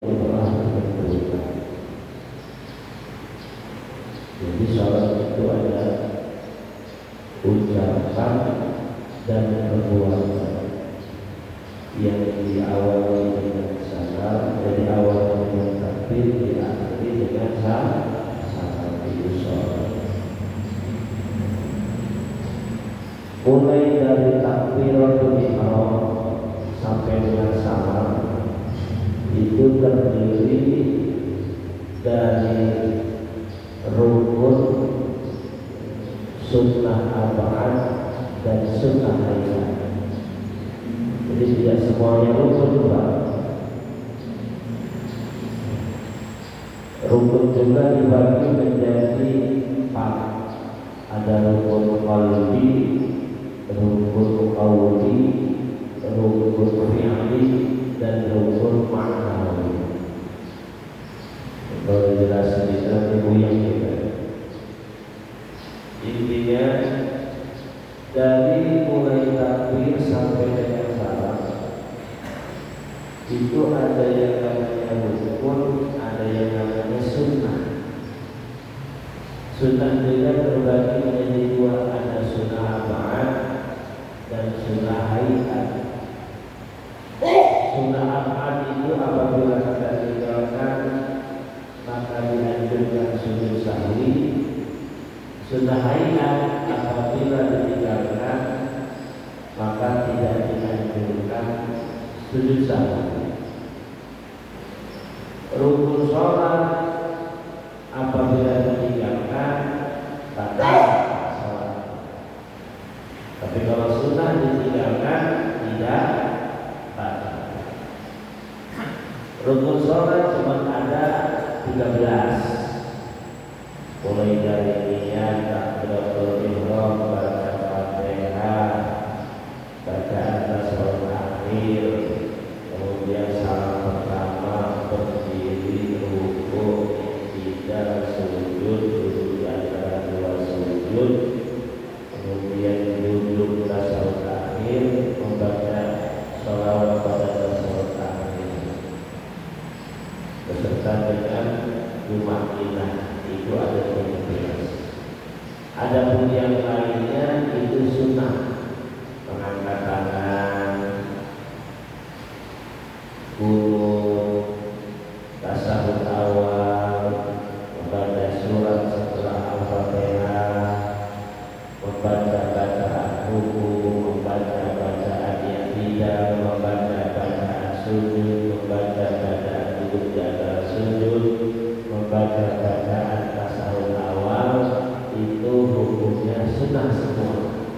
telah ditentukan. Jadi sholat itu ada ucapan dan perbuatan yang diawali dengan salam, dari awal dengan takbir, diakhiri dengan salam. Itu sholat. Mulai dari takbiratul ihram sampai dengan salam itu terdiri dari rukun, sunnah arba'ah dan sunnah hayat. Jadi tidak semuanya rukun, Pak. Rukun juga dibagi menjadi 4. Ada rukun qalbi, rukun qawli, rukun fi'li, dan rukun ma'nawi. Kalau jelas di dalam ibu yang kita, intinya dari mulai takbir sampai dengan salam itu ada yang namanya rukun, ada yang namanya sunnah. Sunnah juga terbagi menjadi 2, ada sunnah arba'ah dan sunnah hayat. Sunnah arba'ah itu apabila kita tinggalkan maka dianjurkan sujud sahwi. Sunnah hayat apabila ditinggalkan maka tidak dianjurkan sujud sahwi. Rukun sholat apabila ditinggalkan batal sholat. Tapi kalau sunnah ditinggalkan tidak batal. Rukun sholat cuma ada 13, mulai dari niat, takbiratul ihram, baca Fatihah, bacaan tasawuf akhir, kemudian salam pertama, berdiri, rukuk, tidak sujud, duduk di antara 2 sujud, kemudian duduk tasawuf akhir, membaca sholawat pada tasawuf akhir beserta dengan Jumatinah. Itu ada 13. Adapun yang lainnya itu sunnah, mengangkat tangan, kunut, tasawuf awal, membaca surat setelah Al-Fatihah, membaca bacaan ruku, membaca bacaan i'tidal, membaca bacaan sujud, membaca bacaan duduk di antara sujud, membaca bacaan tasawuf awal. Itu hukumnya sunnah semua.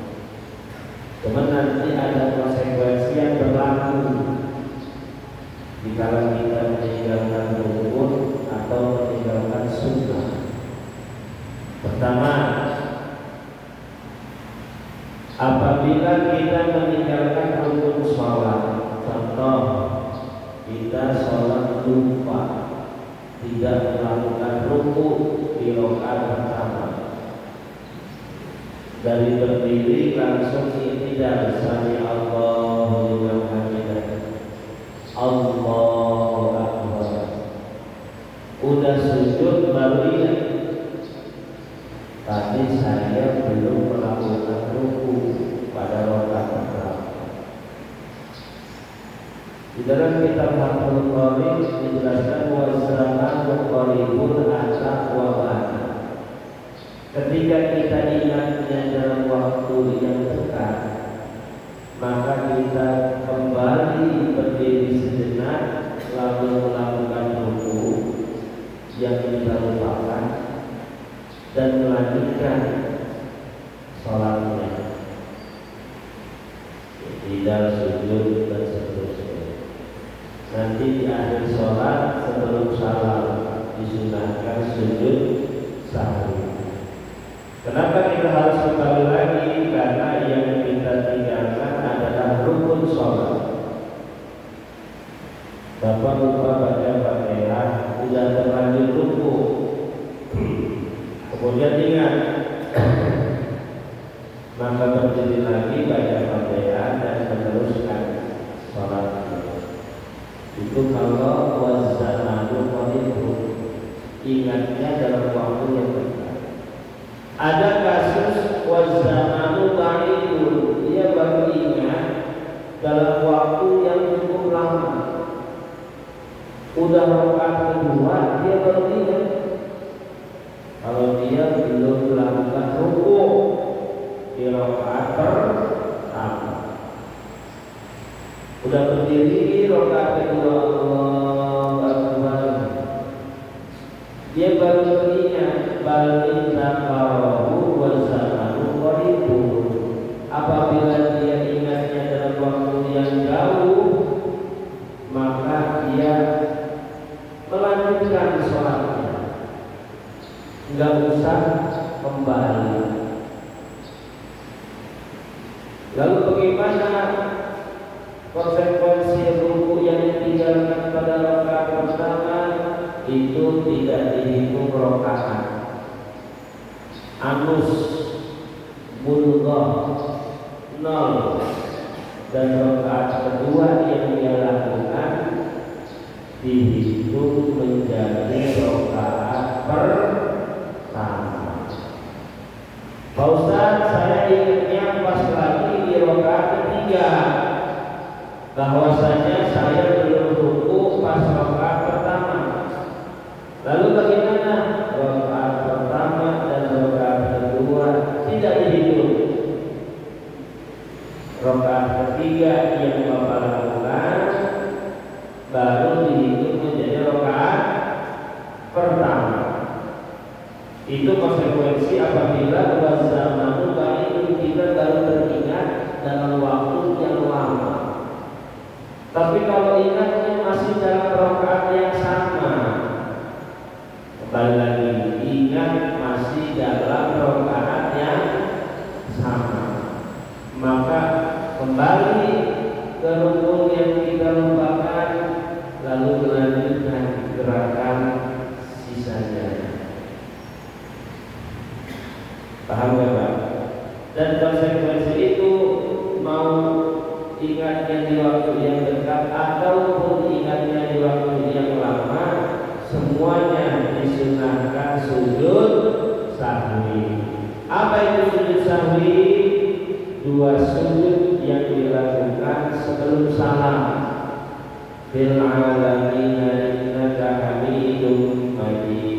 Cuman nanti ada konsekuensi yang berlaku jika kita meninggalkan rukun atau meninggalkan sunnah. Pertama, apabila kita meninggalkan rukun sholat, contoh kita sholat lupa, tidak melakukan ruku di rakaat pertama, dari berdiri langsung i'tidal, sami Allahu liman hamidah, Allahu akbar. Udah sujud baru ingat, tadi saya belum melakukan ruku pada rakaat pertama. Di dalam kitab Fathul Qorib dijelaskan wa salatu qaribun ata wa ba'da. Ketika kita ingatnya dalam waktu yang dekat, maka kita kembali berdiri sejenak, lalu melakukan ruku yang kita lupakan dan melanjutkan sholatnya, tidak sujud dan seterusnya. Nanti di akhir sholat sebelum salam disunahkan sujud sahwi. Kenapa kita harus kembali lagi? Karena yang kita tinggalkan adalah rukun sholat. Bapak lupa baca Fatihah, sudah terlanjur ruku, kemudian ingat, maka berdiri lagi baca Fatihah dan meneruskan sholat. Itu kalau wazat Udah rakaat kedua dia baru ingat kalau dia belum melakukan rukuk di rakaat pertama. Udah berdiri rakaat kedua, Allahu Akbar, dia baru teringat balik zakarahu wa zamanu qaribun. Apabila dia ingatnya dalam waktu yang jauh, maka dia melanjutkan sholatnya, nggak usah kembali. Lalu bagaimana konsekuensi ruku yang ditinggalkan pada rakaat pertama? Itu tidak dihitung rakaat. Anus bulghah 0, dan rakaat kedua yang dia lakukan dihitung menjadi rakaat pertama. Pak Ustaz, saya ingatnya pas lagi di rakaat ketiga, bahwasanya saya belum ruku pas rakaat pertama. Lalu bagaimana? Rakaat pertama dan rakaat kedua tidak dihitung. Rakaat ketiga yang Bapak lakukan baru dihitung menjadi rakaat pertama. Itu konsekuensi apabila zaman itu kita baru teringat dalam waktu yang lama. Tapi kalau ingatnya masih dalam rakaat yang sama, kembali lagi, ingat masih dalam rakaat yang sama, maka kembali ke rukun yang kita lupakan, lalu melanjutkan gerakan sisanya. Paham ya Pak? Dan konsekuensi itu mau ingatnya di waktu yang dekat ataupun ingatnya di waktu yang lama, semuanya disunahkan sujud sahwi. Apa itu sujud sahwi? 2 sujud yang dilakukan sebelum salam. Fil alamina innaka hamidum majid.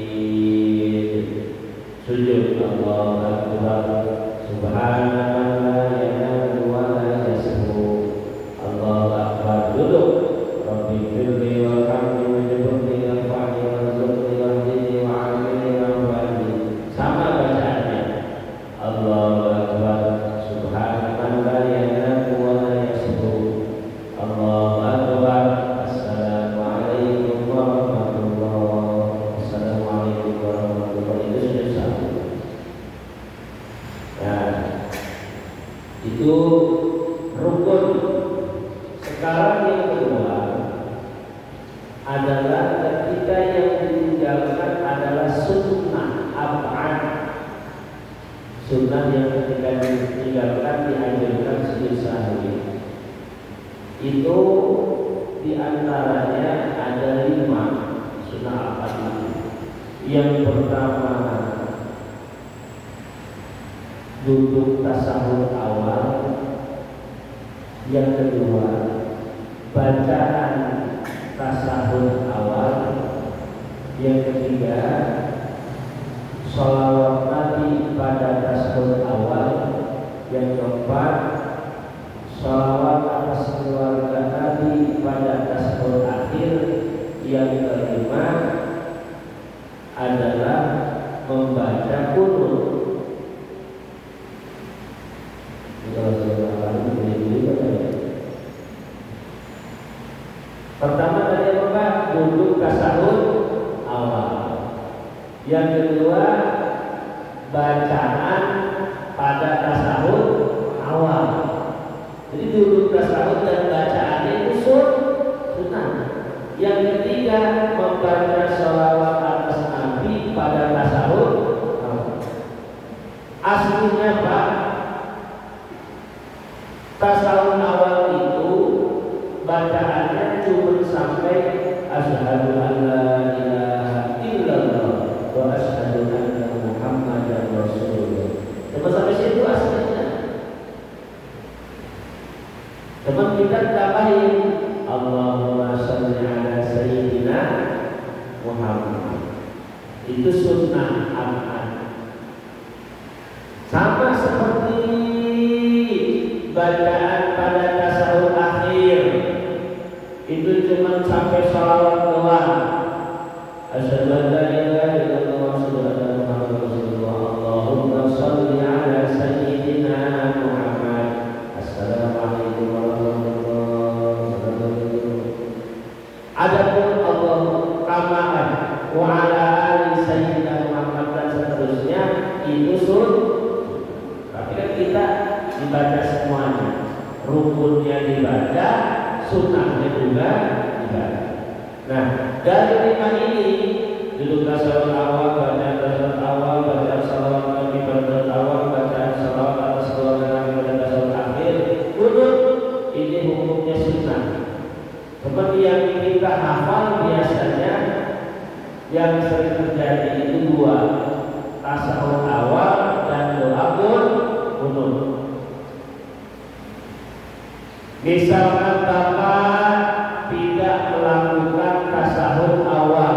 Sujud Allahu Akbar, subhanallah la yanamu wa la yasbu. Allahu Akbar, duduk. Rabbi firli wa hamdi wa jibni wa fa'li wa zubni wa hdini wa amini wa fa'li. Sama bacaannya. Allahu Akbar, subhanallah la yanamu wa la yasbu. Allahu Akbar, assalamualaikum warahmatullahi. Assalamualaikum warahmatullahi. Itu sudah satu. Nah, itu rukun. Sekarang yang kedua adalah ketika yang ditinggalkan adalah sunnah ab'ad. Sunnah yang ketika ditinggalkan dianjurkan sujud sahwi. Itu diantaranya ada 5 sunnah ab'ad itu. Yang pertama, duduk tasahud awal. Yang kedua, bacaan tasahud awal. Yang ketiga, sholawat Nabi pada tasahud awal. Yang keempat, sholawat atas keluarga Nabi pada tasahud akhir. Yang kelima adalah membaca qunut. Pertama tadi apa? Duduk tasahud awal. Yang kedua, bacaan pada tasahud awal. Jadi duduk tasahud dan bacaannya itu sunnah. Yang ketiga, membaca sholawat atas Nabi pada tasahud awal. Aslinya Pak, tasawuf awal itu bacaannya cuma sampai asyhadu an la ilaha illallah wa asyhadu anna muhammadan rasulullah. Cuma sampai situ aslinya. Cuma kita tambahin Allahumma shalli ala sayyidina Muhammad. Itu sunnah aman. Sama seperti bacaan pada tasawuf akhir, itu cuma sampai sholawat doang. Asyhadu an la ilaha illallah wa asyhadu anna Muhammadar Rasulullah. Allahumma shalli ala sayyidina Muhammad. Assalamualaikum warahmatullahi wabarakatuh. Adapun Allah kamaan wa ala ali sayyidina Muhammad dan seterusnya itu tapi kan kita dibaca semuanya, rukunnya dibaca, sunnahnya juga dibaca. Nah, dari 5 ini, duduk tasawuf awal, bacaan tasawuf awal, bacaan salawat Nabi pada awal, bacaan salawat atas keluarga Nabi pada tasawuf akhir, kunut, ini hukumnya sunnah. Seperti yang kita hafal biasanya, yang sering terjadi itu 2, tasawuf awal dan doa kunut. Misalkan Bapak tidak melakukan tasawuf awal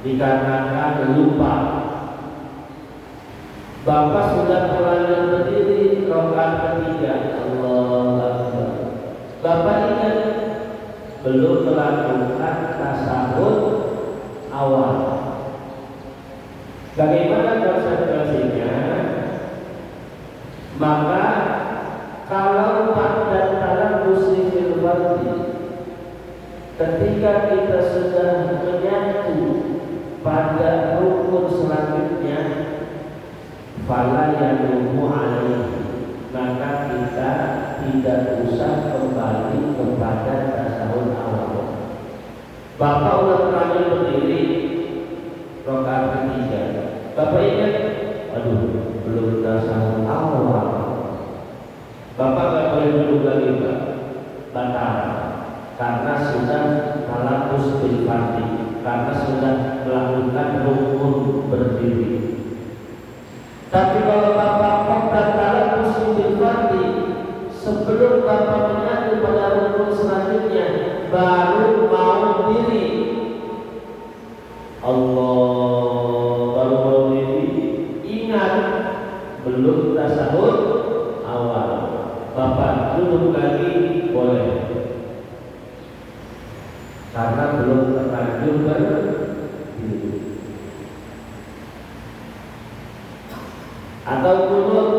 dikarenakan lupa, Bapak sudah terlanjur berdiri rakaat ketiga, Allah Akbar, Bapak ingat belum melakukan tasawuf awal. Bagaimana konsekuensinya? Maka kalau pada talaffuz fil fardhi, ketika kita sudah menyatu pada rukun selanjutnya, fala yadumu alaihi, maka kita tidak usah kembali kepada tasawuf awal. Bapak udah terlanjur berdiri rakaat ketiga, Bapak ingat, aduh belum tasawuf awal, Bapak gak boleh duduk lagi Pak, batal, karena sudah talaffuz bil fardhi, karena sudah melakukan rukun berdiri. Tapi kalau Bapak qoblal talaffuz bil fardhi, sebelum Bapak menyatu pada rukun selanjutnya, baru mau diri, Allah, baru mau diri, ingat belum tasawuf awal, Bapak duduk lagi boleh, karena belum terlanjur berdiri. Atau kunut,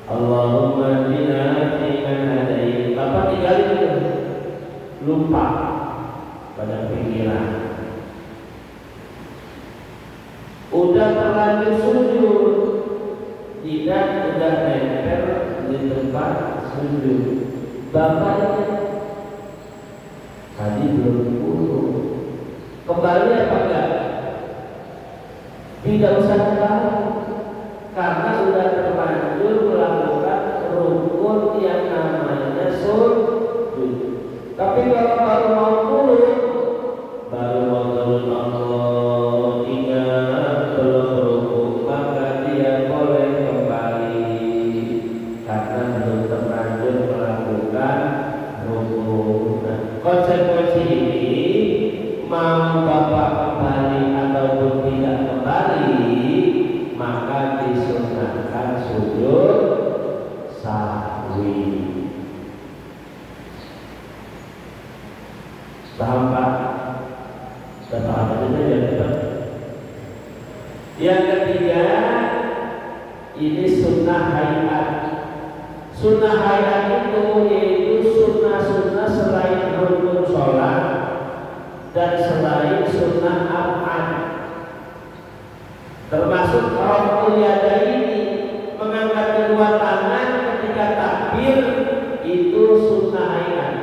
Allahumma hdina fiman hadait, Bapak tinggalin itu, lupa pada pikiran, udah terlanjur sujud, tidak udah nempel di tempat sujud, Bapak tadi belum diurut, kembali apa enggak? Tidak usah kembali, karena sudah terlanjur melakukan rukun yang namanya sujud. Tapi kalau baru mau turun, Allah ingat belum rukun, maka dia boleh kembali, karena belum terlanjur melakukan rukun. Nah, konsekuensi ini, mau Bapak kembali ataupun tidak kembali, maka disunahkan sujud sahwi. Paham Pak? Paham saja ya Pak. Yang ketiga, ini sunnah hayat. Sunnah hayat itu yaitu sunnah-sunnah selain rukun sholat dan selain sunnah af'al, termasuk raf'ul yadaini, mengangkat kedua tangan ketika takbir, itu sunnah hayat.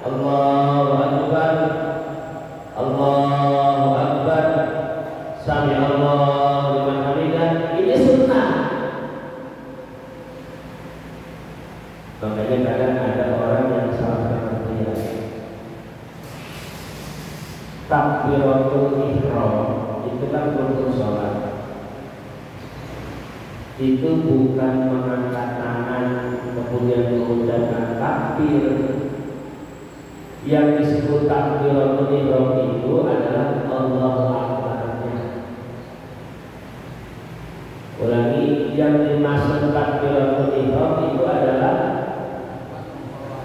Allahu Akbar, Allahu Akbar, sami Allahu liman hamidah, ini sunnah. Makanya kadang ada orang yang salah pengertian. Takbiratul ihram itu kan rukun sholat, itu bukan mengangkat tangan kemudian mengucapkan takbir, Yang disebut takbiratul ihram itu adalah Allahu Akbar-nya. Ulangi, yang dimaksud takbiratul ihram itu adalah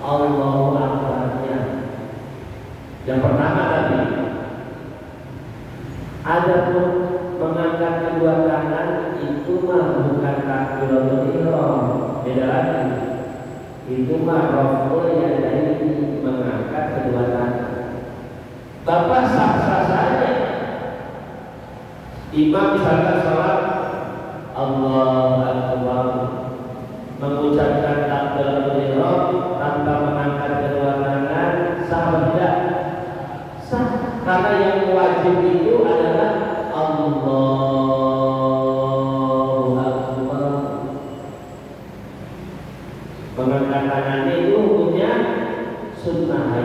Allahu Akbar-nya. Yang pertama tadi, adapun mengangkat kedua tangan itu mah bukan takbiratul ihram, beda lagi. Itu mah raf'ul yadaini, mengangkat kedua tangan. Bapak sah-sah saja. Imam misalkan sholat Allahu Akbar, mengucapkan takbiratul ihram tanpa mengangkat kedua tangan, sah atau tidak? Sah. Karena yang wajib itu adalah Allahu Akbar. Mengangkat tangannya itu hukumnya sunnah.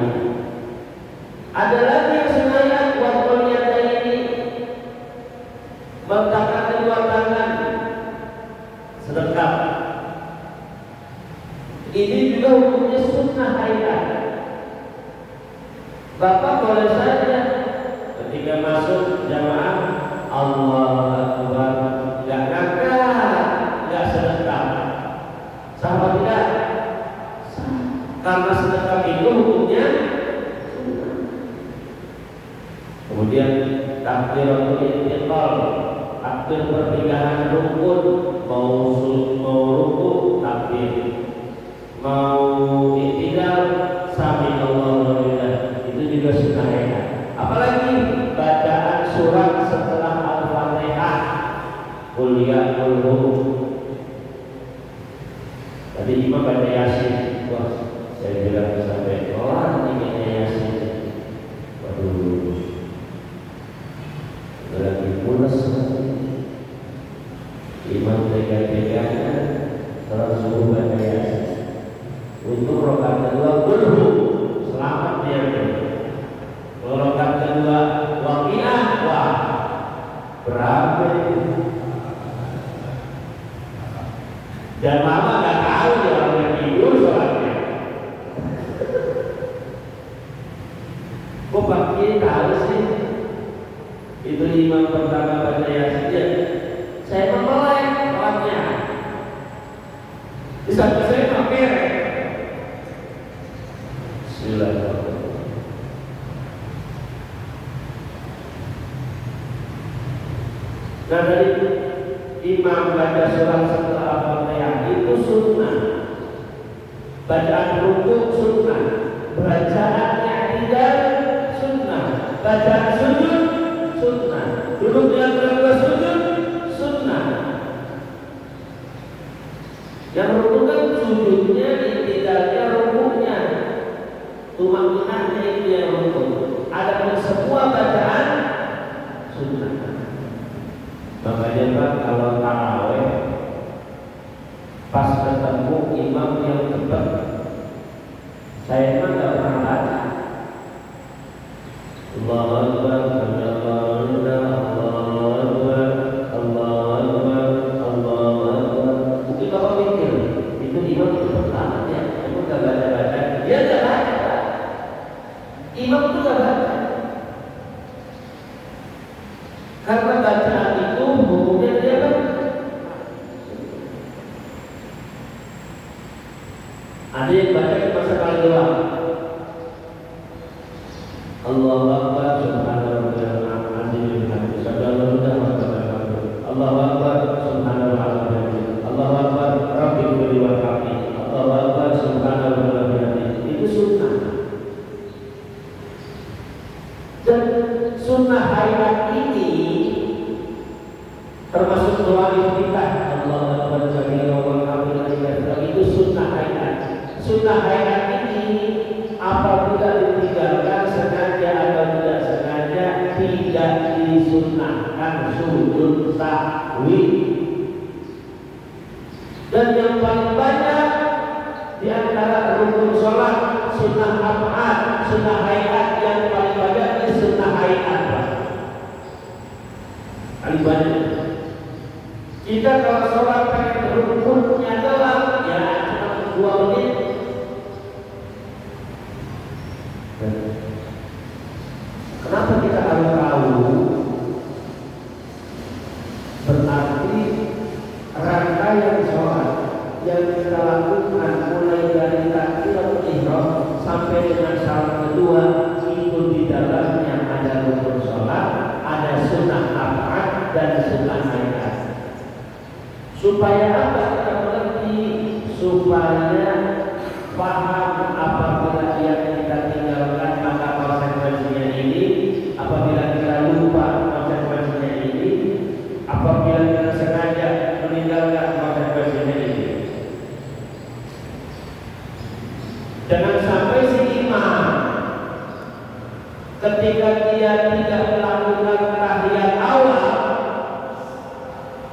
Ada lagi yang sunnah waqtul yadaini, meletakkan kedua tangan sedekap. Ini juga hukumnya sunnah hayat. Bapak boleh saja ketika masuk jamaah Allahu Akbar, nggak ngangkat, nggak sedekap. Sah atau tidak? Sah. Karena sedekap itu hukumnya sunnah. Kemudian takbiratul intiqal, takbir perpindahan rukun, mau ruku takbir, mau i'tidal sami Allahu liman, itu juga sunnah ya. Apalagi bacaan surat setelah Al-Fatihah, qul ya qul. Tadi imam baca Yasin, wah saya bilang sampai orang ini Yasin, waduh, lagi pulas. Imam tega-teganya salat subuh baca Yasin. Untuk rakaat kedua berhu, selamat dia. Rakaat kedua waqiah, wah berapa itu? Dan mama nggak tahu dia orang yang tidur sholatnya. Kok pakai tahu sih? Itu imam pertama baca Yasin. Saya memulai sholatnya. Di saat saya pakai. Bismillahirrahmanirrahim. Nah dari imam baca surat setelah Al-Fatihah itu sunnah. Bacaan rukuk sunnah, bacaan i'tidal sunnah, bacaan sujud sunnah, duduk yang kedua sujud sunnah. Yang rukuk kan sujudnya, i'tidalnya, rukuknya, tumakninahnya itu yang rukuk. Ada semua bacaan sunnah. Makanya Pak, kalau tarawih pas ketemu imam yang cepat, saya mah nggak pernah baca Allahu Akbar, Allahu Akbar, Allahu Akbar, Allahu Akbar. Mungkin Bapak mikir itu imam cepat banget ya, emang nggak baca-baca? Dia nggak baca, imam itu nggak baca. Karena bacaan itu hukumnya dia kan ada yang baca cuma sekali doang. Allahu Akbar, subhanallah, Allahu Akbar, subhanallah, Allahu Akbar, rabbil kulli wal hamdi, Allahu Akbar, subhanallah, itu sunnah. Dan sunnah hayat ini termasuk doa iftitah, Allahu Akbar, subhanallah, alhamdulillah, itu sunnah hayat. Sunnah hayat ini apabila ditinggalkan sengaja atau tidak sengaja tidak disunnahkan sujud sahwi. Dan yang paling banyak di antara rukun sholat, sunnah ab'ad, sunnah hayat yang paling banyak ini sunnah hayat. Paling banyak. Kita kalau sholat pengen rukunnya doang, ya cuma 2 menit. Supaya apa kita mengerti? Supaya paham apabila yang kita tinggalkan maka konsekuensinya ini, apabila kita lupa konsekuensinya ini, apabila kita sengaja meninggalkan konsekuensinya ini. Jangan sampai si imam ketika dia tidak melakukan tahiyat awal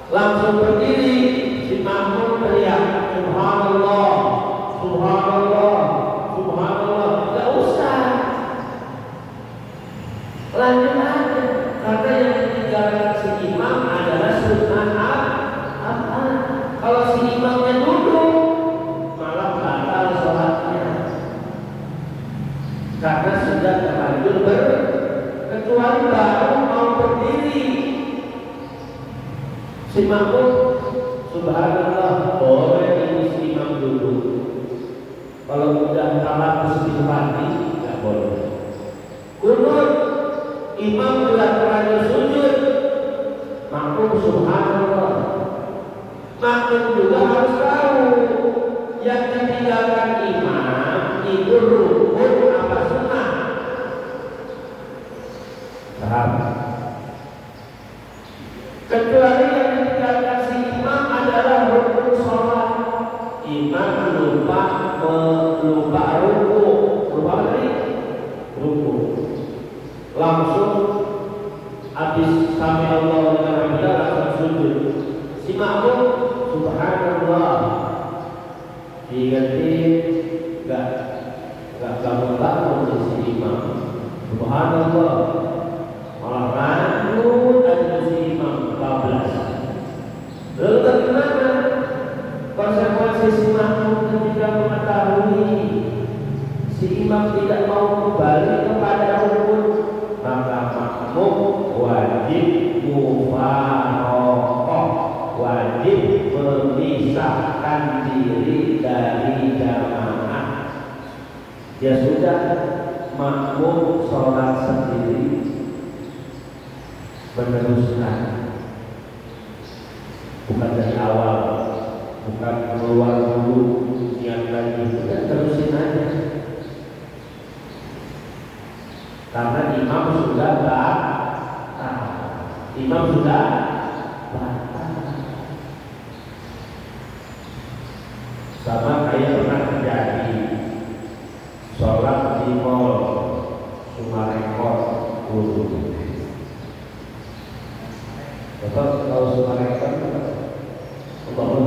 langsung berdiri, si makmum teriak subhanallah, subhanallah, subhanallah. Tidak usah, lanjut aja, karena yang ditinggalkan si imam adalah sunnah apa? Kalau si imamnya duduk malah batal sholatnya, karena sudah terlanjur kecuali baru mau berdiri. Si makmum subhanallah boleh ini si imam duduk. Kalau udah kalah bersepi nggak boleh. Kunut imam sudah terlanjur sujud, makmum subhanallah. Makmum juga harus tahu yang ditinggalkan imam itu rukun apa sunnah. Paham? Kecuali yang ditinggalkan si imam adalah rukun sholat. Imam lupa ruku, lupa apa tadi? Ruku. Langsung habis sami Allah dengan hamdah langsung sujud. Si makmum subhanallah diingetin nggak bangun si imam subhanallah malah lanjut aja si imam 14. Lalu bagaimana konsekuensi si makmum ketika mengetahui si imam tidak mau kembali kepada rukun, maka makmum wajib mufaroqah, wajib memisahkan diri dari jamaah. Ya sudah, makmum sholat sendiri meneruskan, bukan dari awal, bukan keluar dulu niat lagi, udah terusin aja. Karena imam sudah batal, imam sudah batal. Sama kayak pernah terjadi sholat di mall Sumarekon dulu. Bapak tahu Sumarekon? Bapak tahu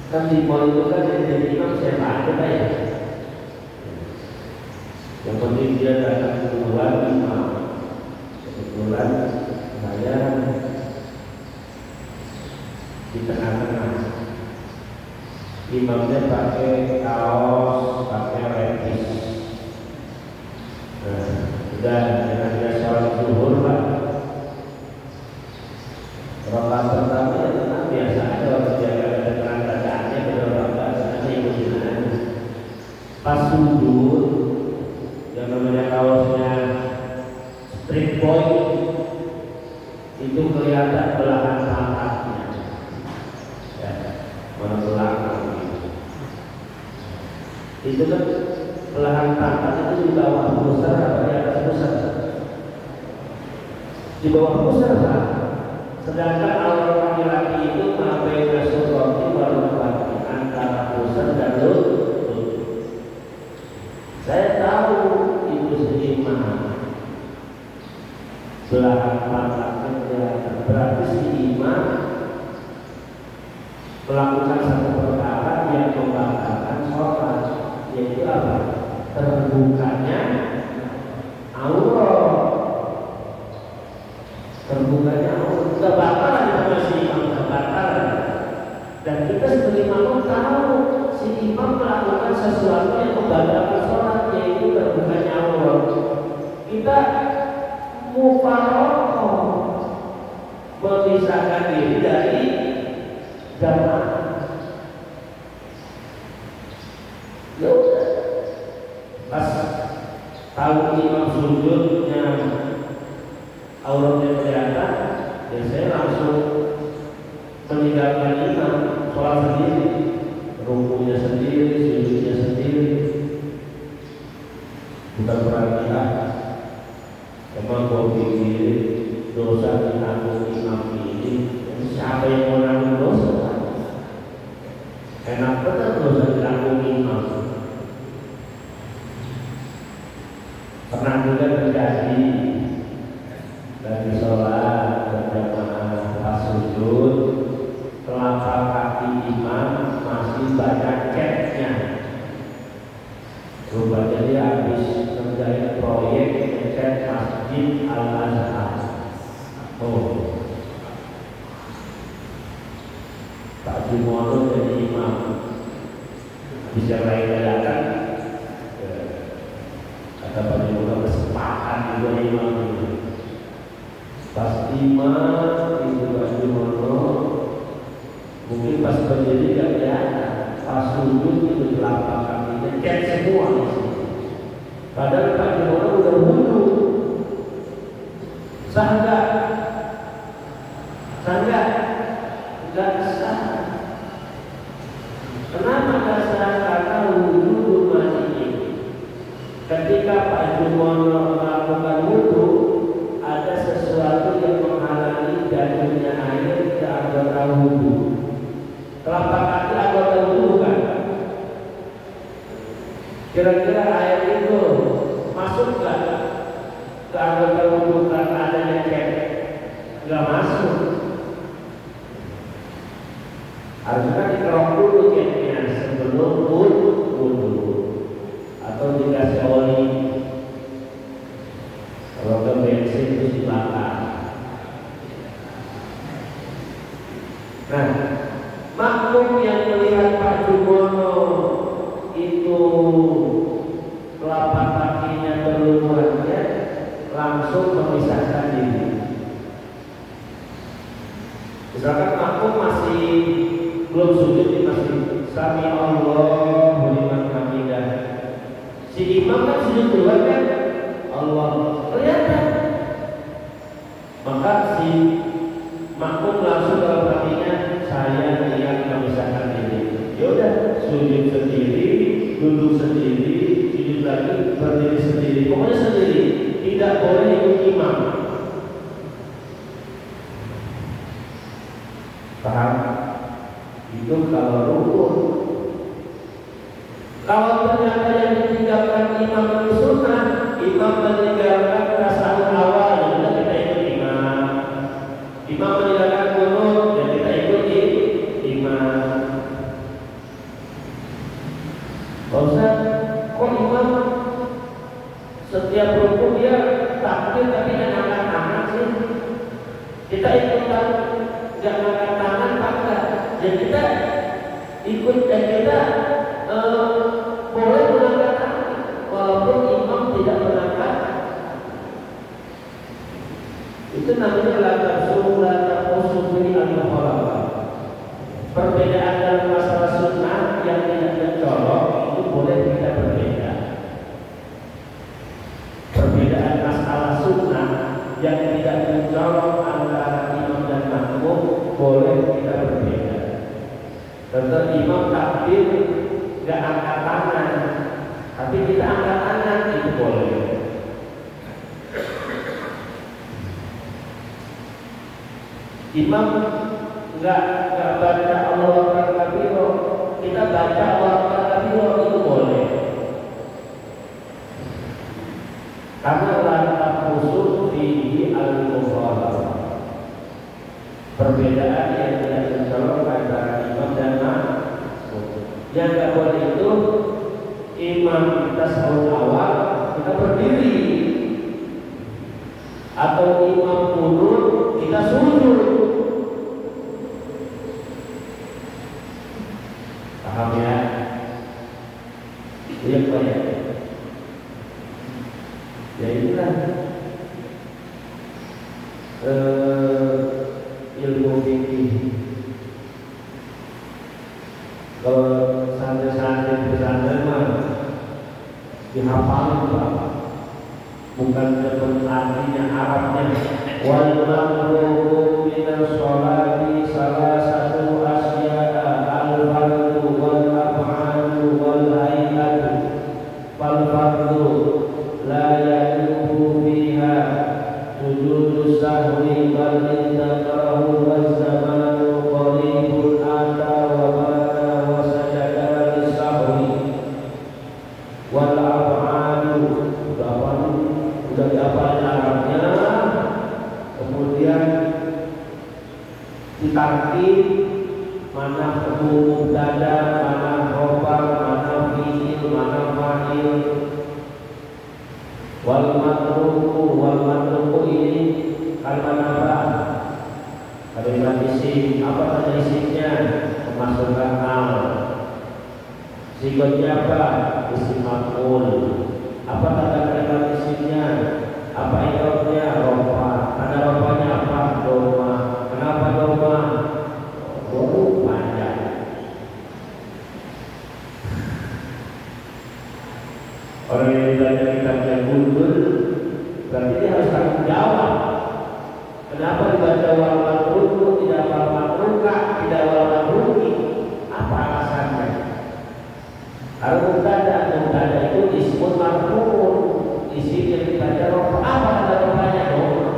kan di mall itu kan yang jadi imam siapa aja ya? Yang penting dia datang duluan imam. Kebetulan saya di tengah-tengah. Imamnya pakai kaos, pakai levis. Udah jangan dia sholat zuhur Pak. Rakaat pertama ya tenang biasa aja, waktu dia ada terang bacaannya berapa saja ikutin aja. Pas sujud yang namanya kaosnya street boy itu kelihatan belahan pantatnya, ya, mana belakang itu kan belahan pantat itu di bawah pusar atau di atas pusar? Di bawah pusar Pak. Sedangkan aurat laki-laki itu sampai ke surati baru antara pusar dan lutut. Saya tahu itu seimam belahan pantatnya kelihatan. Berarti si imam melakukan satu perkara yang membatalkan sholat, yaitu apa? Terbukanya aurat. Terbukanya aurat. Kebakaran itu masih imam kebakaran. Dan kita sebagai makmum tahu si imam melakukan sesuatu yang membatalkan sholat, yaitu terbukanya aurat. Kita mufaroqah, memisahkan diri dari jamaah. Ya udah, pas tahu imam sujudnya auratnya kelihatan, ya saya langsung meninggalkan imam, sholat sendiri, rukunya sendiri, sujudnya sendiri, bukan berarti emang gue pikir dosa ditanggung imam ini, siapa yang mau nanggung dosa? Enak betul dosa ditanggung imam. Pernah juga terjadi dari sholat berjamaah pas sujud, telapak kaki imam masih banyak catnya. Rupanya dia habis kerjain proyek ngecat Masjid Al-Azhar. Pak Jumono jadi imam, bisa lain-lain kata Pak Jumono kesempatan juga imam itu. Pas imam itu Pak Jumono mungkin pas berdiri gak kelihatan, pas sujud itu telapak kakinya cat semua. Padahal Pak Jumono udah wudu. Sah enggak? Sah enggak? Enggak sah. Kenapa enggak sah? Karena wudu masih ini. Ketika Pak Jumono melakukan wudu, ada sesuatu yang menghalangi jatuhnya air ke anggota wudu. Telapak kaki anggota wudu kan? Kira-kira air itu masuk nggak ke anggota wudu karena adanya cat? Nggak masuk. Harusnya dikerok dulu catnya sebelum wudu atau dikasih oli. Kalau ke bensin itu dibakar. Nah, makmum yang melihat Pak Jumono itu telapak kakinya berlumurannya langsung memisahkan diri. Misalkan makmum masih belum sujud di masjid, sami Allahu liman hamidah. Si imam kan sujud duluan kan? Allah kelihatan. Maka si makmum langsung dalam hatinya, saya niat memisahkan diri. Ya udah, sujud sendiri, duduk sendiri, sujud lagi, berdiri sendiri, pokoknya sendiri. Tidak boleh ikut imam. Paham? Itu kalau rukun. Kalau ternyata yang ditinggalkan imam itu sunnah, imam meninggalkan tasawuf awal, ya kita ikut imam. Imam meninggalkan qunut, ya kita ikuti imam. Ustaz, kok imam setiap rukun dia takbir tapi nggak angkat tangan sih? Kita ikutan nggak angkat tangan apa? Ya kita ikut dan kita boleh mengangkat tangan walaupun imam tidak mengangkat. Itu namanya latar sunnah taposubri al-muharram. Perbedaan dalam masalah sunnah yang tidak mencolok itu boleh kita berbeda. Perbedaan masalah sunnah yang tidak mencolok antara imam dan makmum boleh kita berbeda. Tentu imam takbir nggak angkat tangan, tapi kita angkat tangan itu boleh. Imam nggak baca Allahu Akbar kabiro, kita baca Allahu Akbar kabiro itu boleh. Karena lantak khusus fihi al-mufarrad. Perbedaan yang tidak mencolok antara imam dan makmum. Yang nggak boleh itu imam kita sahur awal kita berdiri, atau imam qunut kita sujud. Paham ya? Iya Pak ya. Ya inilah ilmu fikih. Kalau santri-santri pesantren mah dihafalin Pak, bukan seperti artinya Arabnya. Wal makruh min as-sholati salasah sahwi bal intakarahu wa zamanu qaribun ata wa bana wa sajada lisahwi wal af'alu udah diapalin Arabnya, kemudian ditarkib mana mubtada, mana khobar, mana fi'il, mana fa'il. Wal matruku ini kalimat apa? Kalimat isim. Apa tanda isimnya? Memasukkan al. Sikotnya apa? Isim maf'ul. Apa tanda kalimat isimnya? Apa i'rabnya? Rafa. Tanda rafanya apa? Doma. Kenapa doma? Huruf panjang. Orang yang belajar kitabnya Gundul berarti dia harus tanggung jawab. Kenapa dibaca wal matruku tidak wal matruka, tidak wal matruki? Apa alasannya? Kalau mubtada itu disebut marfu'un, isim yang dibaca rafa. Apa tanda rafanya? Doma.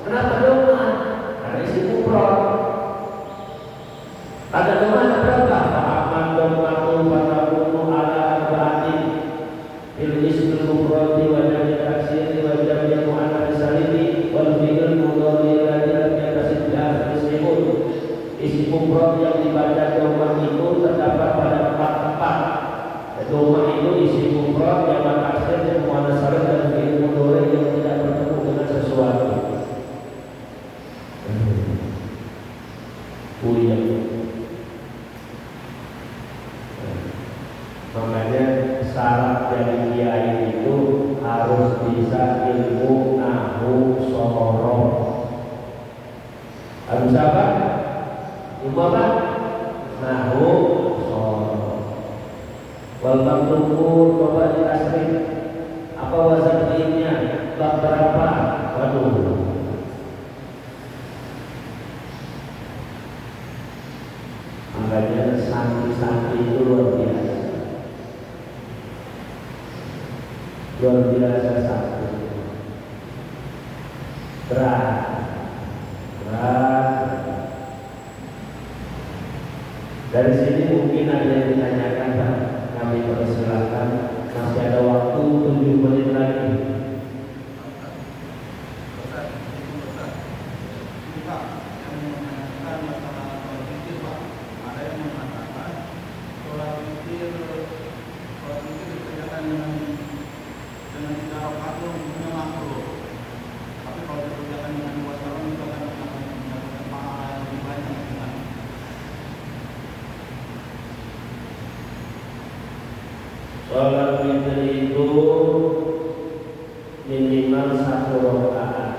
Kenapa doma? Karena isim mufrad. Tanda doma ada berapa? Fa'aman domatul fatakunu ala arba'atin bil ismil mufradi wa jam'i taksiri wa jam'i mu'annath salimi wal fi'il mudhari alladhi lam yatasil bi akhir ismun. Isim mufrad yang dibaca doma itu terdapat pada 4 tempat. Doma itu isim mufrad yang taksir dan mu'annath salim dan fi'il mudhari yang tidak bertemu dengan sesuatu. Makanya syarat dari kiai itu harus bisa ilmu nahwu sorof. Harus apa? Ilmu apa? Nahwu sorof. Wal matruku coba ditasrif. Apa wazan fi'ilnya? Bab berapa? Waduh. Makanya santri-santri itu luar biasa. Luar biasa santri. Berat. Dari sini mungkin ada yang ditanyakan, Pak. Kami persilakan. Masih ada waktu 7 menit lagi. Sholat witir itu minimal 1 rakaat,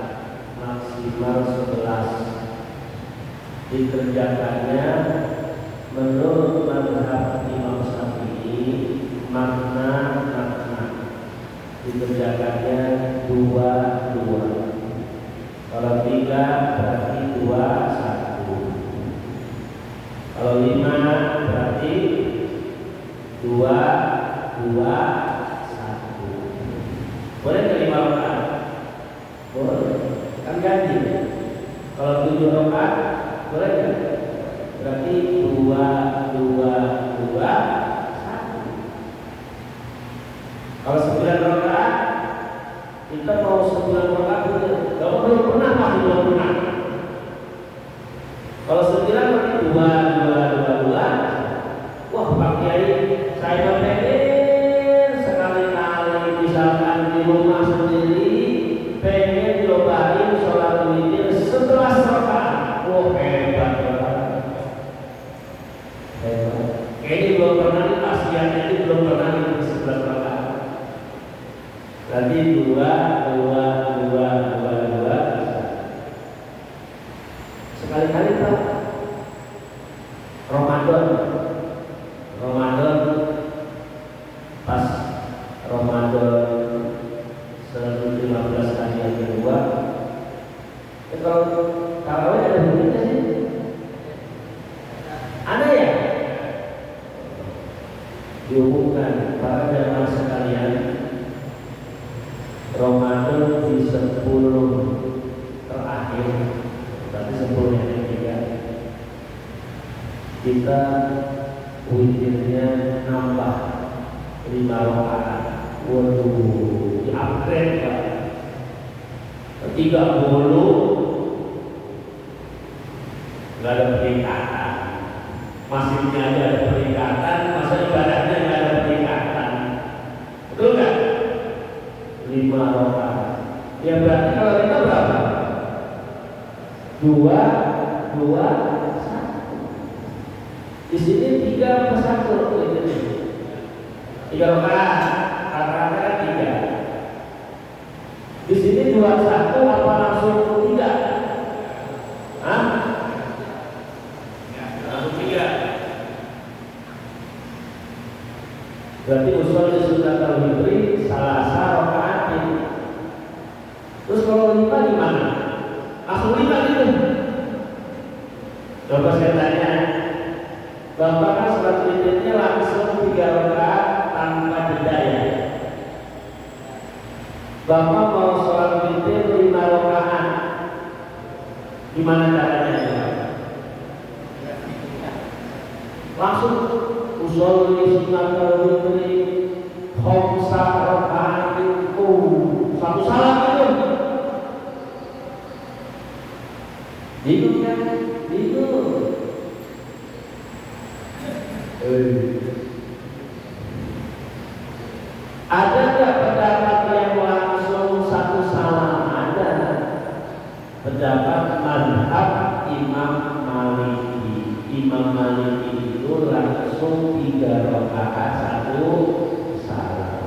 maksimal 11. Dikerjakannya menurut mazhab Imam Syafi'i makna. Dikerjakannya 2-2. Kalau 3 berarti 2-1. Kalau 5 berarti 2-1. Boleh ke 5 rakaat? Boleh. Kan ganti. Kalau 7 rakaat boleh kan? Berarti 2-2-2-1. Kalau 9 rakaat kita mau 9 rakaat belum pernah masih belum pernah. Kalau 9 berarti 2-2-2-2. Wah, Pak Kiai, saya pengen sekali-kali misalkan di rumah sendiri pengen cobain sholat witir 11 rakaat. Wah, hebat. Kayaknya belum pernah nih, pasiennya ini belum pernah nih 11 rakaat. Berarti 2-2-2-2. Sekali-kali Pak. Ramadan pas Ramadan 115 hari yang kedua. Kalau tarawih ada hukumnya sih? Ada ya? Diumumkan para jamaah sekalian, Ramadan di 10 terakhir terakhir, berarti 10 yang ketiga. Kita witirnya nambah 5 rakaat. Waduh, di-upgrade Pak. 30 nggak ada peningkatan. Masjidnya aja ada peningkatan, masa ibadahnya nggak ada peningkatan. Betul nggak? 5 rakaat. Ya berarti kalau kita berapa? 2, 1. Di sini 3 plus 1 ini. 3 rakaat, rakaat 3. Di sini 21 apa langsung 3? Hah? Langsung 3. Berarti usul sunat al-witri salasa rakaat. Terus kalau 5 gimana? Langsung 5 gitu. Coba saya tanya, Bapak kan sholat witirnya langsung 3 rakaat tanpa jeda ya? Bapak mau sholat witir 5 rakaat, gimana caranya? Langsung usul sunat al-witri khamsa rakaat itu satu salam itu. Bingung kan? Bingung. Ada nggak pendapat yang langsung satu salam? Ada. Pendapat mazhab Imam Maliki. Imam Maliki itu langsung 3 rakaat satu salam.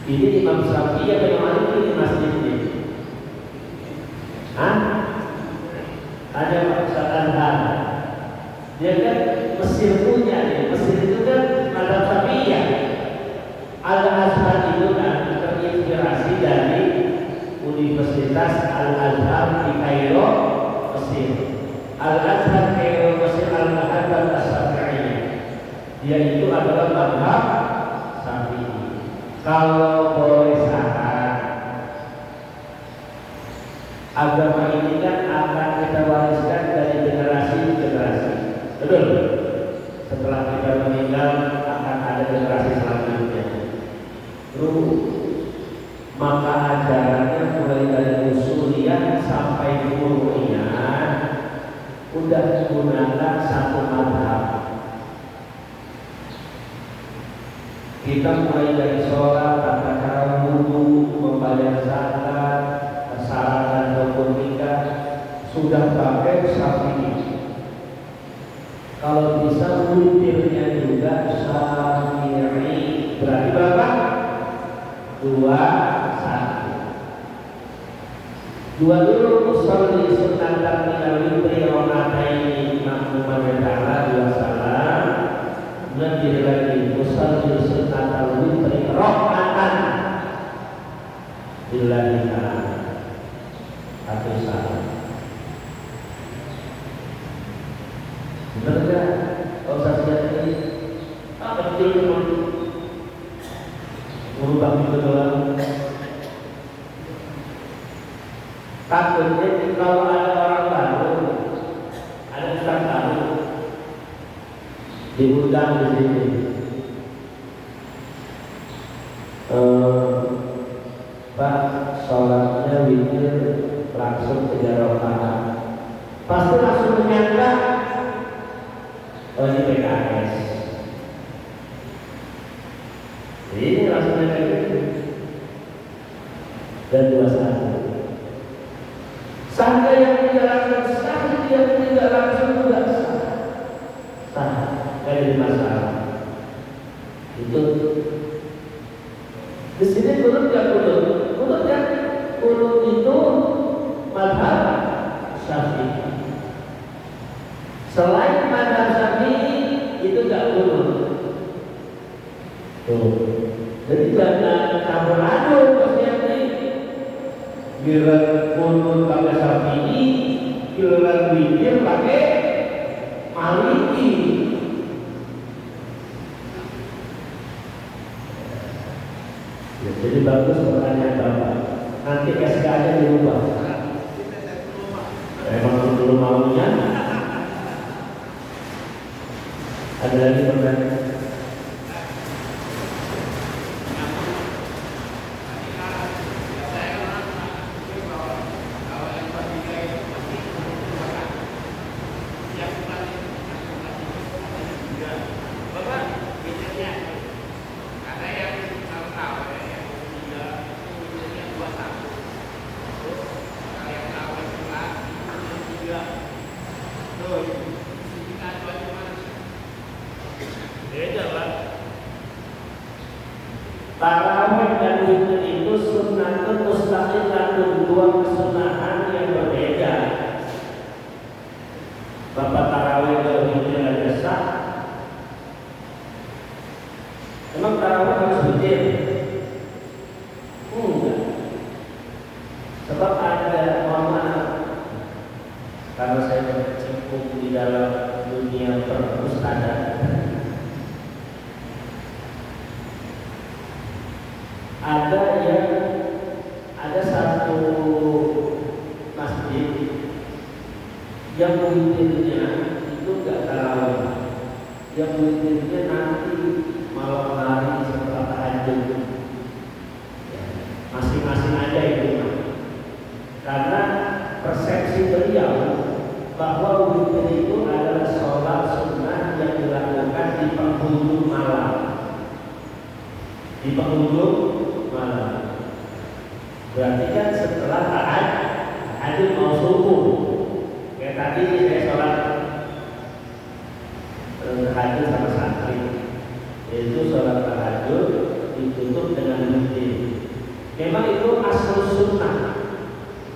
Ini Imam Syafi'i atau Imam Maliki di masjid ini? Hah? Tanya Pak Ustaz Anhar. Dia kan Mesir punya nih. Mesir itu kan mazhab Syafi'iyah. Al-Azhar itu kan terinspirasi dari Universitas Al-Azhar di Kairo, Mesir. Al-Azhar Kairo Mesir Al-Muhaddab As-Syafi'i. Dia itu adalah mazhab Syafi'i. Kalau boleh saran, agama ini kan akan kita wariskan dari generasi ke generasi. Betul? Setelah kita meninggal akan ada generasi selanjutnya. Terus maka ajarannya mulai dari usuliyah sampai furu'iyah udah menggunakan satu mazhab. Kita mulai dari sholat, tata cara wudu, membayar zakat, persyaratan rukun nikah sudah pakai Syafi'i. Kalau bisa witirnya juga Syafi'i. Berarti berapa? 2, 1. 2 dulu usolli sunatan minal witri raka'ataini makmuman ta'ala 2 salam. Kemudian lagi usolli sunatan witri raka'atan billahi ta'ala 1 salam. Benar gak? Kalau saya lihat ini kecil cuma merubah itu doang. Takutnya kalau ada orang baru, ada ustaz baru diundang di sini, Pak, sholatnya witir langsung 3 rakaat. Pasti langsung menyangka, oh ini PKS. Ini langsung menyangka gitu. Dan 21. Sangka yang tidak langsung sah, yang tidak langsung juga sah. Sah, tidak jadi masalah. Itu. Di sini kunut ya kunut. Kunut ya kunut itu mazhab Syafi'i. Selain mazhab Syafi'i itu tidak kunut. Tuh. Jadi jangan campur aduk maksudnya ini. Giliran kunut pakai Syafi'i, giliran witir pakai Maliki. Ya, jadi bagus pertanyaan Bapak. Nanti SK-nya diubah. Emang belum maunya. Ada lagi pertanyaan? Tarawih dan witir itu sunnatun mustaqilatun, dua kesunahan yang berbeda. Bapak tarawih dan witir ada sah. Emang tarawih harus witir? Enggak. Sebab ada, mohon maaf, karena saya berkecimpung di dalam dunia perpustakaan, ada satu masjid yang witirnya itu enggak tarawih, yang witirnya nanti malam hari setelah tahajud. Masing-masing aja itu, karena persepsi beliau bahwa witir itu adalah sholat sunnah yang dilakukan di penghujung malam. Di penghujung malam. Berarti kan setelah tahajud mau subuh. Kayak tadi saya sholat tahajud sama santri, yaitu sholat tahajud ditutup dengan witir. Memang itu asal sunnah.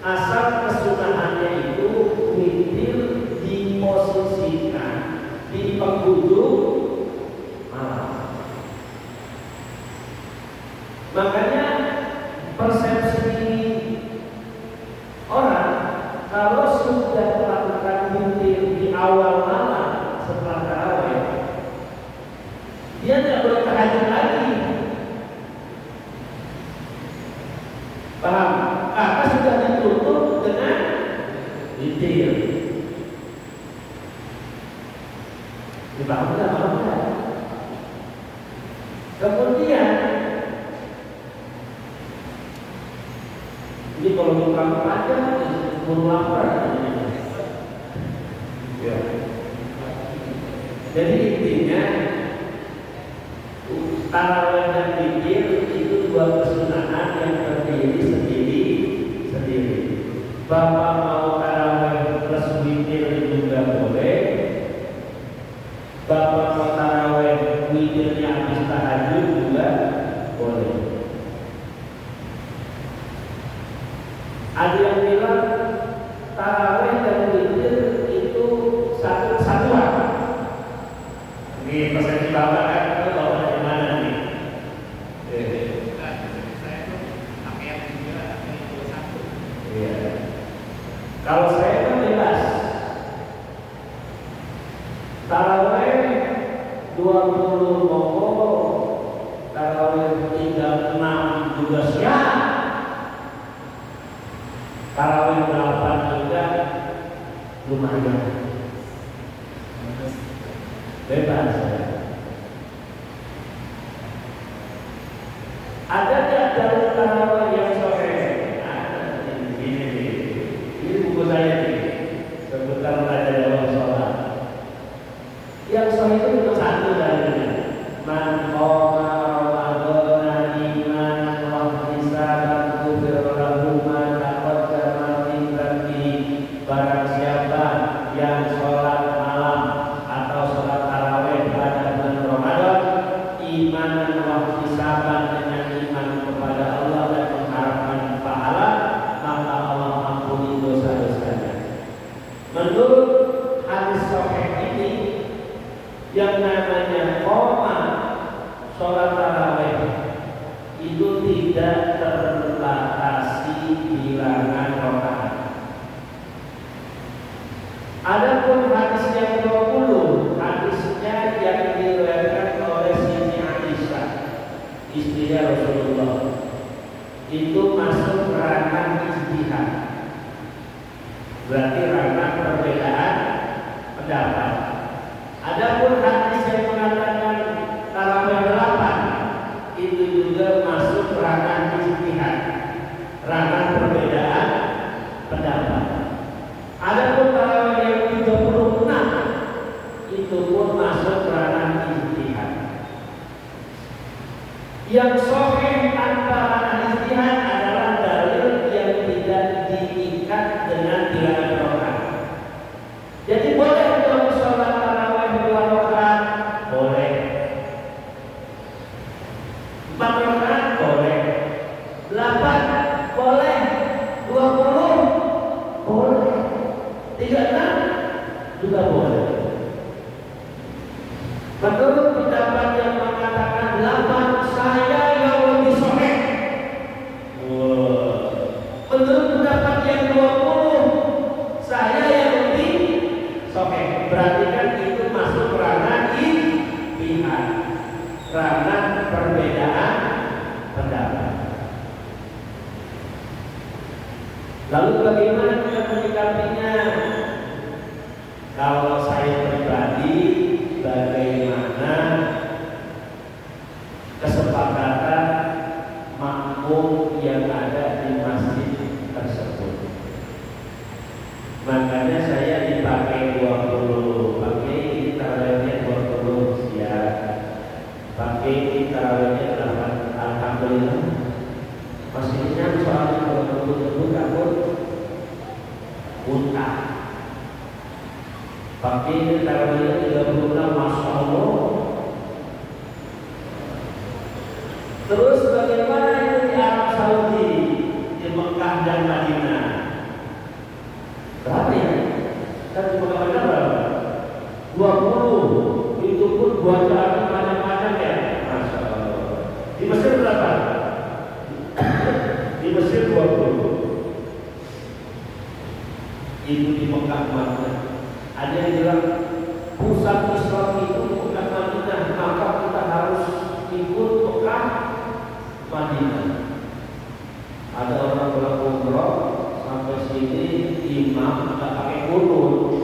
Asal kesunahannya itu witir diposisikan di penghujung malam. Makanya persepsi orang kalau sudah melakukan witir di awal malam setelah tarawih, dia tidak boleh tahajud lagi. Paham? Karena sudah ditutup dengan witir. Dipaham tidak? Paham tidak? Kemudian ini kalau bukan aja belum lapar. Ya. Jadi intinya tarawih dan witir itu dua kesunahan yang berdiri sendiri. Bapak mau tarawih plus witir juga boleh. Bapak mau tarawih witirnya habis tahajud juga boleh. Ada yang bilang tarawih dan witir itu satu kesatuan. Ini persepsi Bapak kan, itu Bapak dari mana nih? Saya tuh pakai yang juga itu satu. Iya. Kalau saya kan jelas tarawih 20 monggo, tarawih 36 juga siap. Tarawih 8 juga lumayan. Bebas. Ada tidak jalur tarawih yang sore? Ini buku saya nih. Sebentar belajar dalam sholat. Yang sore itu cuma satu dalilnya. Man qoma Ramadan imanan wa ihtisaban ghufira lahu ma taqaddama min dhanbihi. Barang siapa yang sholat malam atau sholat tarawih pada bulan Ramadan imanan wa ihtisaban, dengan iman kepada Allah dan mengharapkan pahala, maka Allah ampuni dosa-dosanya. Menurut hadis sahih ini, yang namanya qoma sholat tarawih itu tidak terbatasi bilangan rakaat. Adapun hadis yang 20, hadisnya yang diriwayatkan oleh Siti Aisyah, istrinya Rasulullah itu masuk ranah ijtihad, berarti ranah perbedaan pendapat. Adapun hadis yang mengatakan tarawih 8 itu juga masuk ranah ijtihad, ranah perbedaan pendapat. Adapun tarawih yang 36 itu pun masuk ranah ijtihad. Yang sahih antara ijtihad adalah dalil yang tidak diikat dengan bilangan rakaat. Jadi boleh untuk sholat tarawih 2 rakaat, boleh. 4 rakaat boleh. 8 boleh. 20 boleh. 36 juga boleh. Menurut pendapat yang mengatakan 8 saya yang lebih sahih. Menurut pendapat yang 20 saya yang lebih sahih. Berarti kan itu masuk ranah ijtihad, ranah perbedaan pendapat. Lalu bagaimana kita menyikapinya? Kalau saya pribadi, bagaimana kesepakatan makmum yang ada di masjid tersebut? Makanya saya dipakai 20, pakai ini tarawihnya 20 siap, pakai ini tarawihnya 8. Alhamdulillah masjidnya soalnya 20 tersebut takut utang. Pakai ini tarawihnya 36, Masya Allah. Terus bagaimana itu di Arab Saudi, di Mekah dan Madinah? Berapa ya? Kan di Mekah Madinah berapa? 20. Itu pun bacaan macam-macam ya. Masya Allah. Di Mesir berapa? Di Mesir 20. Itu di Mekah Madinah. Ada yang bilang pusat Islam itu Mekah Madinah, maka kita harus ikut Mekah Madinah. Ada orang bilang umroh sampai sini imam nggak pakai kunut,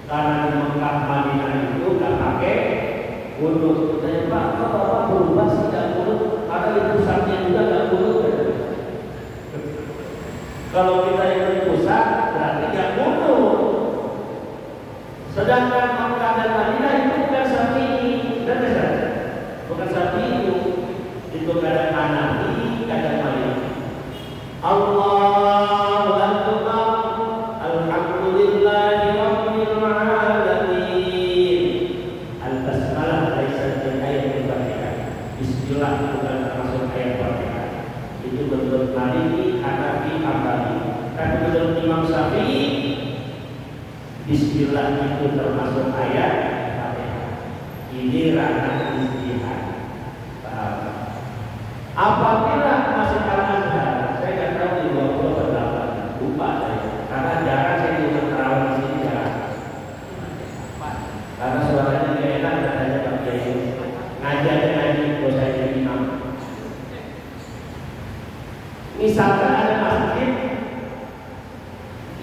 karena di Mekah Madinah itu nggak pakai kunut. Saya Pak, kok Bapak berubah sih nggak kunut? Karena di pusatnya juga nggak kunut. Kalau kita yang di pusat berarti nggak kunut. Sedangkan Makkah dan Madinah itu bukan Syafi'i, bukan Syafi'i, itu kadang Hanafi, kadang Maliki. Allahu Akbar, Alhamdulillahi Rabbil Alamin. Al-Basmalah laisa min ayat al-Fatihah. Bismillah bukan termasuk ayat Fatihah. Itu bentuk Maliki, Hanafi, Hambali. Tapi menurut Imam Syafi'i, Bismillah itu termasuk ayat Fatihah. Ini ranah ijtihad. Apabila masih Al-Azhar, saya nggak tahu di 20 atau 8, lupa saya. Karena jarang saya juga terawih di sini jarang. Karena suaranya nggak enak dan hanya pakai ngajar dan ngaji kalau saya jadi imam. Misalkan ada masjid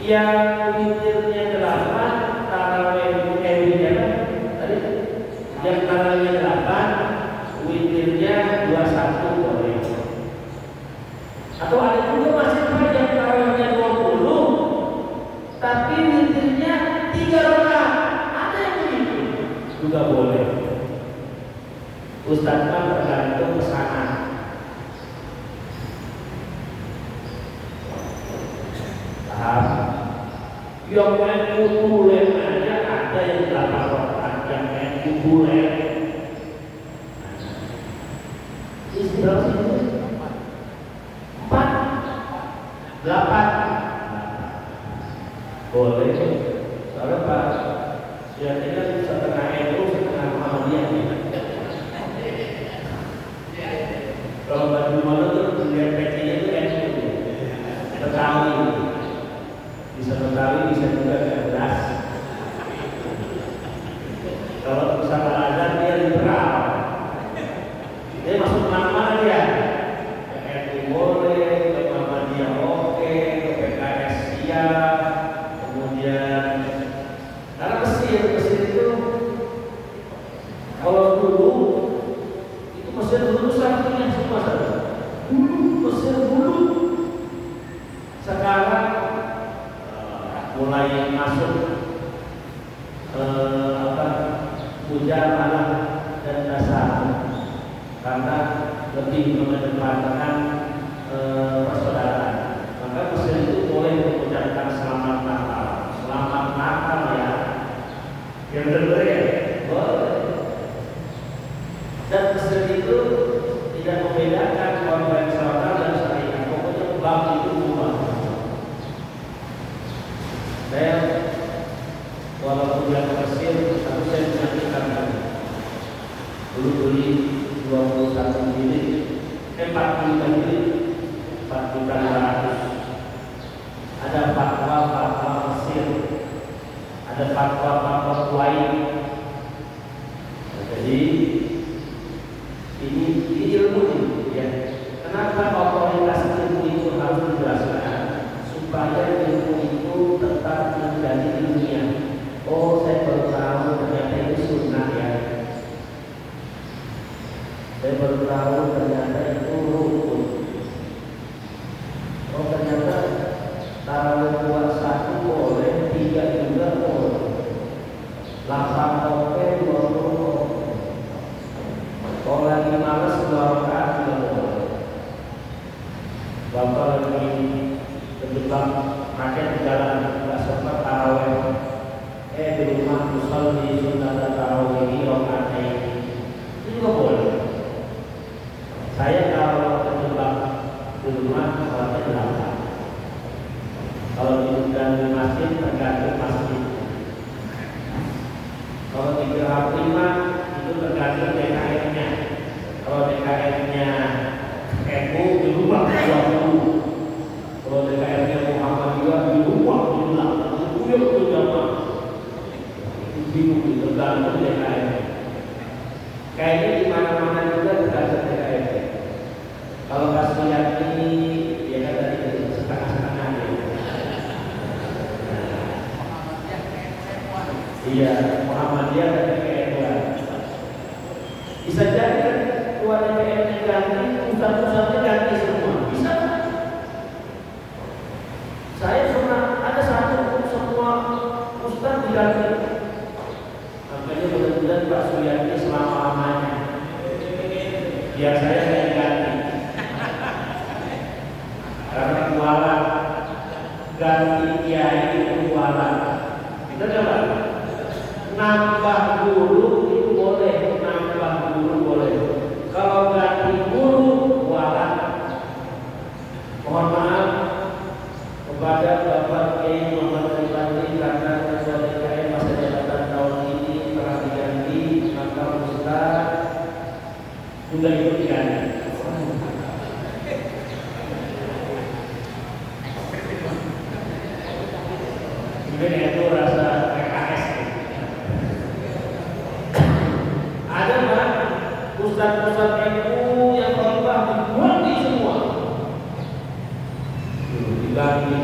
yang witirnya 8, tarawihnya tadi yang tarawihnya 8, witirnya 21 boleh. Atau ada juga masjid yang tarawihnya 20, tapi witirnya 3 rakaat, ada yang begitu juga boleh. Ustaz kan tergantung kesana. Yang main kubulen aja ada yang 8 rakaat, yang main kubulen. Istilah itu 4, 8 boleh. Soalnya Pak Syahid kan setengah NU, setengah Muhammadiyah. Kalau baju mana tuh lihat pecinya itu NU, Betawi. Bisa Betawi, bisa juga beras. Kalau misalnya ada dia liberal, Dia masuk kemana-mana dia. Ke NU boleh, ke Muhammadiyah oke, ke PKS siap, kemudian karena Mesir itu kalau dulu itu Mesir dulu satunya semua saja. Dulu Mesir dulu. Sekarang mulai masuk puja anak dan dasar karena lebih mengedepankan persaudaraan. Maka Mesir itu boleh mengucapkan selamat Natal ya. Yang benar ya, boleh. Dan Mesir itu tidak membedakan konvensional dan syariah. Pokoknya bank itu ubah. Saya walaupun yang Mesir, tapi saya menyaksikan dulu beli 21 bilik, 40 bilik, 4.200. Ada fatwa Mesir, ada fatwa Kuwait. Jadi ini ilmu ya. Kenapa otoritas ilmu itu harus dijelaskan supaya ilmu itu tetap menjadi ilmiah. Oh, saya baru tahu ternyata itu sunnah ya. Saya baru tahu ternyata itu rukun. Oh, ternyata tarawih buat 1 boleh, 3 juga boleh. 8 oke, 20 kalau lagi malas 2 rakaat juga boleh. Bapak lagi terjebak macet di jalan, nggak sempat tarawih. Di rumah musal di sunat tarawih ini rakaat ini juga boleh. Saya kalau terjebak di rumah sholatnya 8. Kalau di masjid tergantung masjid. Kalau di Gerham 5 itu tergantung DKM-nya. Kalau DKM-nya NU di rumah 20. Kalau DKM-nya Muhammadiyah di rumah 8. Itu itu jamaah. Itu bingung tergantung DKM. Kayaknya di mana-mana juga tergantung DKM. Kalau kasus ini ya kan tadi setengah-setengah ya. Iya, Muhammadiyah dan DKM. Bisa jadi kan keluar DKM ganti, ustaz-ustaznya ganti semua. Bisa. Saya pernah ada satu semua ustaz diganti. Makanya mudah-mudahan Pak Suyati selama-lamanya. Biar saya ganti. Karena kualat ganti kiai kualat. Kita coba. Nambah guru itu boleh, nambah guru boleh. Kalau ganti guru kualat. Mohon maaf kepada Bapak Kiai Muhammad Rifani karena ketua DKM masa jabatan tahun ini telah diganti, maka Ustaz juga ikut diganti. Ini itu rasa PKS. Ada kan Ustaz-Ustaz NU yang khotbah diganti semua. Diganti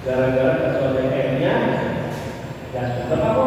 gara-gara ketua DKM-nya dan Bapak